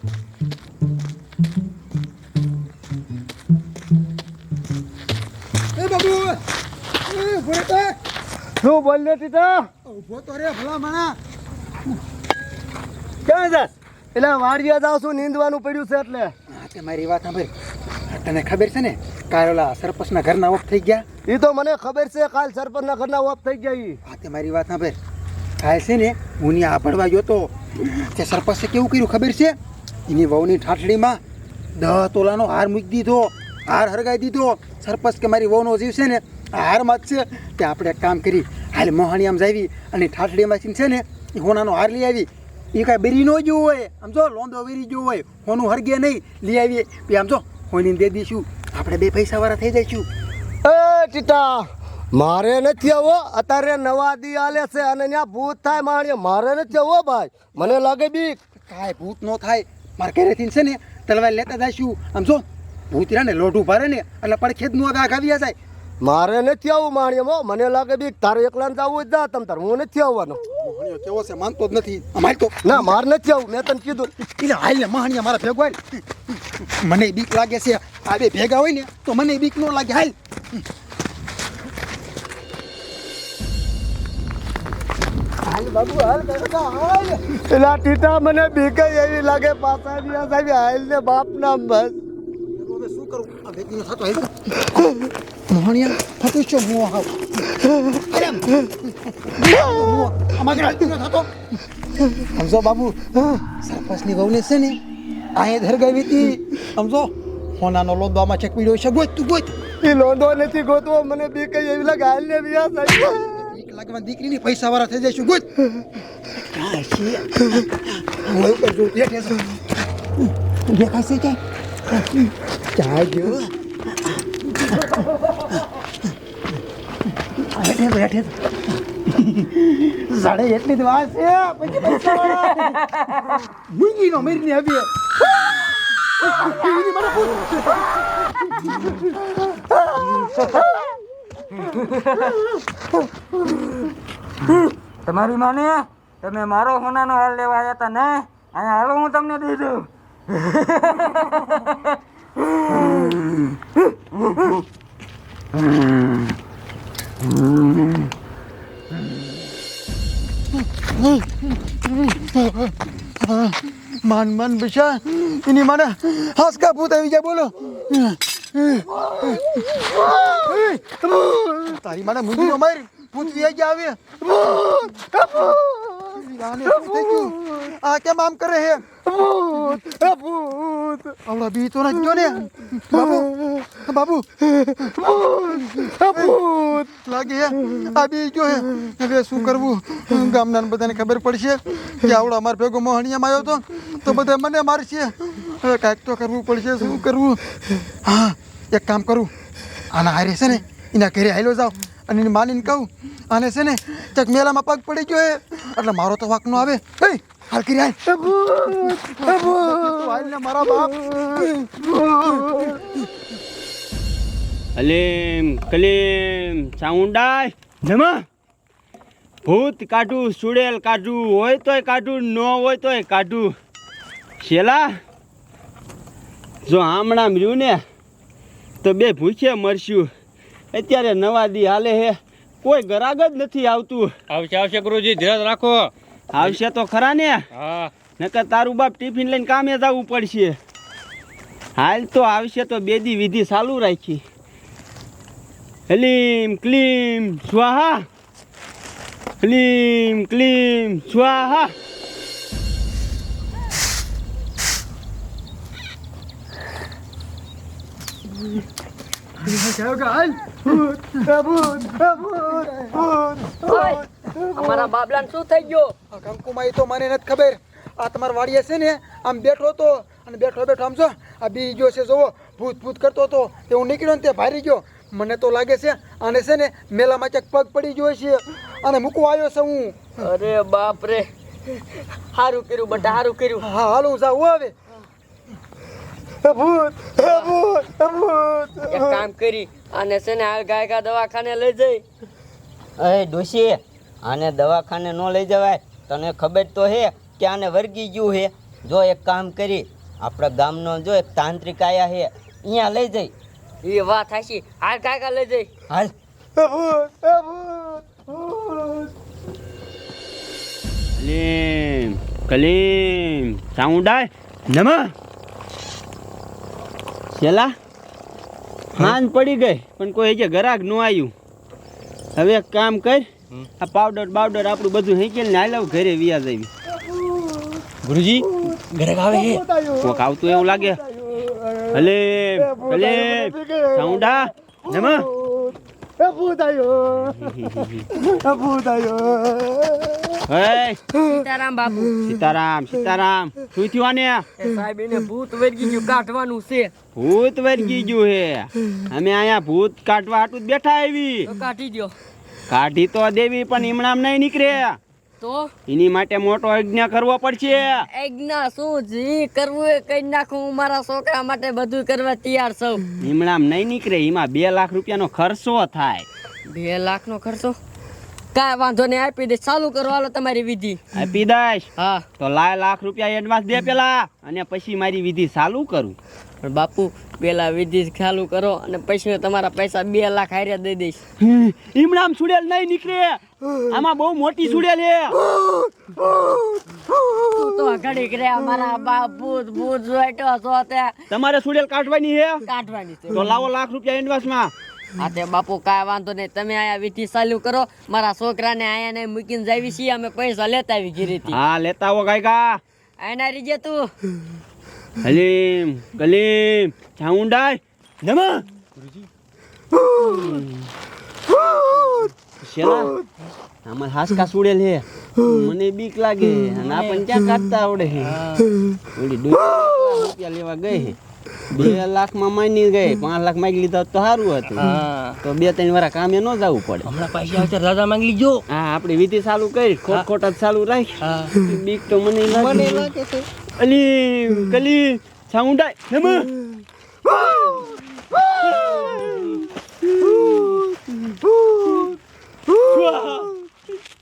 એ બાબુ એ ભોરે શું બોલ ને ટીટા? ઉભો તો રે ભલા માણા. ક્યાં જાસ? એટલે વાડિયા જાવ છું, નીંદવાનું પડ્યું છે એટલે. હા તે મારી વાત સાંભળ. તને ખબર છે ને કારોલા સરપંચના ઘરના ઓફ થઈ ગયા? એ તો મને ખબર છે, કાલ સરપંચના ઘરના ઓફ થઈ ગયા ઈ. હા તે મારી વાત સાંભળ. કાલ છે ને હું ત્યાં આભળવા ગયો તો તે સરપંચે કેવું કર્યું ખબર છે? એની વહુની ઠાઠડીમાં 10 તોલાનો હાર મૂકી દીધો, હાર હરગાઈ દીધો. સરપંચ કે મારી વહુનો જીવ છે ને આ હારમાં જ છે. તે આપણે એક કામ કરી, હાલ મોહાણી આમ જાવી અને ઠાઠડીમાંથી છે ને એ હોનાનો હાર લઈ આવી. એ કાંઈ બેરી ન જોવું હોય, આમ જો લોંદો વેરી જોવું હોય, હોનું હરગે નહીં, લઈ આવીએ. પછી આમ જો હોની દે દઈશું, આપણે 2 પૈસાવાળા થઈ જઈશું. એ ટીટા, મારે નથી આવો. અત્યારે નવા દી આલે છે અને ત્યાં ભૂત થાય માણ્યો. મારે નથી આવો ભાઈ, મને લાગે બીક. કાંઈ ભૂત ન થાય. મારે ઘરેથી છે ને તલવાર લેતા જઈશું. આમ જો ભૂત રહ્યા ને લોઢું ભારે ને એટલે પડખે જ નો દાગ આવી જાય. મારે નથી આવું માણ્યો, મને લાગે બીક. તારે એકલાને જવું જ જા તમ તાર, હું નથી આવવાનો. મોહણીયો કેવો છે, માનતો જ નથી. અમાર તો ના, મારે નથી આવું, મેં તને કીધું. એટલે હાલ ને મોહણીયા મારા ભેગો હાલ. મને બીક લાગે છે. આ બે ભેગા હોય ને તો મને બીક ન લાગે. હાલ હાલ બાબુ હાલ કાકા હાલ. એલા ટીટા, મને બીક એવી લાગે. પાછા દિયા સાહેબ હાલ ને બાપ નામ બસ. હવે શું કરું? આ ભેગીનો થતો હાલ મોહણીયા થતું છો હું હાવ. અરે અમાર હાલ થતો. સમજો બાબુ, સરપંચની વહુને છે ને આયે ધરગાવી હતી. સમજો હોનાનો લોંદવામાં ચકવીડો છે. ગોત તું ગોત. એ લોંધો નથી ગોતવો, મને બીક એવી લાગે. હાલ ને વિયા સાહેબ. એક લાખમાં દીકરીની પૈસા વાળા થઈ જઈશું. ગોત. હું ઉપર જો બેઠે છું. દેખાશે કે ચાય જો બેઠે સાડે એટલી જ વાત છે. પછી પૈસા વાળા મૂંગીનો મેરીને આવી. તમારી માને તમે મારો હોનાનો હાલ લેવા આવ્યા હતા ને? અહીંયા હાલો હું તમને દઈ દઉં. માન બચા એની માને હાસકા ભૂત આવી જાય. બોલો તારી માને મુંગીનો માર ભૂત આવી ગયા. આવે આ કેમ આમ કરે હે? ભૂત આવડા બી તો ના જો ને બાબુ. બાબુ ભૂત લાગે હે આ બી જો હે. હવે શું કરવું? ગામના બધાને ખબર પડશે કે આવડો અમાર ભેગો મોહણીયામાં આવ્યો તો બધા મને મારશે. હવે કાંઈક તો કરવું પડશે. શું કરવું? હા, એક કામ કરું. આના હારે છે ને એના ઘરે હાલ્યો જાવ અને એને માનીને કહું આને છે ને ચક મેલામાં પગ પડી ગયો હે એટલે મારો તો વાંક નો આવે. હાલ કરી હાલ ને મારા બાપ. અલીમ કલીમ ચાઉંડાય જમા ભૂત કાઢું, સુડેલ કાઢું, હોય તોય કાઢું, ન હોય તોય કાઢું. શેલા જો હમણાં રહ્યું ને તો 2 ભૂખ્યા મરશું. અત્યારે નવા દી હાલે હે, કોઈ ગરાગ જ નથી આવતું. આવશે ગુરુજી, ધીરજ રાખો. આવશે તો ખરા ને? હા, નકર તારું બાપ ટિફિન લઈને કામે જવું પડશે. હાલ તો આવશે તો 2 દી વિધિ ચાલુ રાખી. હલીમ ક્લીમ સ્વાહા, હલીમ ક્લીમ સ્વાહા. અમારા બાબલાને શું થઈ ગયો? કંકુમાં તો મને નથી ખબર. આ તમારા વાડીએ છે ને આમ બેઠો હતો અને બેઠો આમ જો આ બી ગયો છે. જોવો ભૂત ભૂત કરતો હતો. તે હું નીકળ્યો ને તે ભારી ગયો. મને તો લાગે છે આને છે ને મેલામાં ક્યાંક પગ પડી ગયો છે અને મૂકવા આવ્યો છે હું. અરે બાપ રે, સારું કર્યું બટા, સારું કર્યું. હા હાલ હું જાઉં હવે. ભૂત ભૂત ભૂત. એક કામ કરી, આને છે ને હાલ ગાયકા દવાખાને લઈ જઈ. અરે ડોશી, આને દવાખાને ન લઈ જવાય. તને ખબર તો હે કે આને વર્ગી ગયું હે. જો એક કામ કરી, આપણા ગામનો જો એક તાંત્રિક આયા છે અહીંયા લઈ જઈ. એ વાત હાચી. હાલ કાકા લઈ જઈ. હાલ. કલીમ કલીમ ચાઉંડાય નમ શેલા હાન પડી ગઈ પણ કોઈ હજી ગરાક ન આવ્યું. હવે એક કામ કર, આ પાવડર બાવડર આપણું બધું હેંકેલ ને હાલાવ ઘરે વિયા જવી. ગુરુજી ઘરે આવે છે. કોક આવતું એવું લાગે. હલે ભલે ચાઉંડા નમ હે સીતારામ બાપુ. સીતારામ સીતારામ શું થયું આને? એ સાહેબ એને ભૂત વર્ગી ગયું કાઢવાનું છે. ભૂત વર્ગી ગયું હે. અમે અહીંયા ભૂત કાઢવા હાટું જ બેઠા આવી. તો કાઢી દ્યો. કાઢી તો દેવી પણ ઈમણામ નહીં નીકળે. તો એની માટે મોટો યજ્ઞ કરવો પડશે. આજ્ઞા શું જી કરવું એ કઈ નાખું. હું મારા છોકરા માટે બધું કરવા તૈયાર છું. ઈમણામ નહીં નીકળે. એમાં 2 લાખ રૂપિયાનો ખર્ચો થાય. 2 લાખનો ખર્ચો કાંઈ વાંધો નહીં, આપી દે. ચાલુ કરો હાલો તમારી વિધિ. આપી દઈશ હા તો લાખ રૂપિયા એડવાન્સ દે પેલા, અને પછી મારી વિધિ ચાલુ કરું. પણ બાપુ પેલા વિધિ ચાલુ કરો અને પછી હું તમારા પૈસા 2 લાખ હારે દઈ દઈશ. ઈમણામ સુડેલ નહીં નીકળે. આમાં બહુ મોટી સુડેલ હે. તું તો ઘડીક રે. મારા બાપ ભૂત ભૂત જોઈતો છો તે તમારે સુડેલ કાઢવાની હે કાઢવાની છે. તો લાવો લાખ રૂપિયા એડવાન્સમાં. હા તે બાપુ કાંઈ વાંધો નહીં, તમે આયા વિધિ ચાલુ કરો. મારા છોકરાને આયા ને મૂકીને જાવી છીએ અમે. પૈસા લેતા આવી ઘીરેથી. હા લેતા આવો ગાયકા. આયના રીજે તું. હલીમ કલીમ ચાઉંડાય નમ શેલા આમાં હાસકા સુડેલ હે. મને બીક લાગે અને આપણને ક્યાં કાઢતા આવડે હે. ઓલી રૂપિયા લેવા ગઈ હે. 2 લાખમાં માની ગઈ. 5 લાખ માંગી લીધા તો સારું હતું. તો 2-3 વાર કામે ન જવું પડે. હમણાં પૈસા આવશે રાજા માંગી લીજો. હા આપણી વિધિ ચાલુ કરી. ખોટ જ ચાલુ રાખ. બીક તો મને લાગે છે. અલી કલી ચાઉંડાય નમ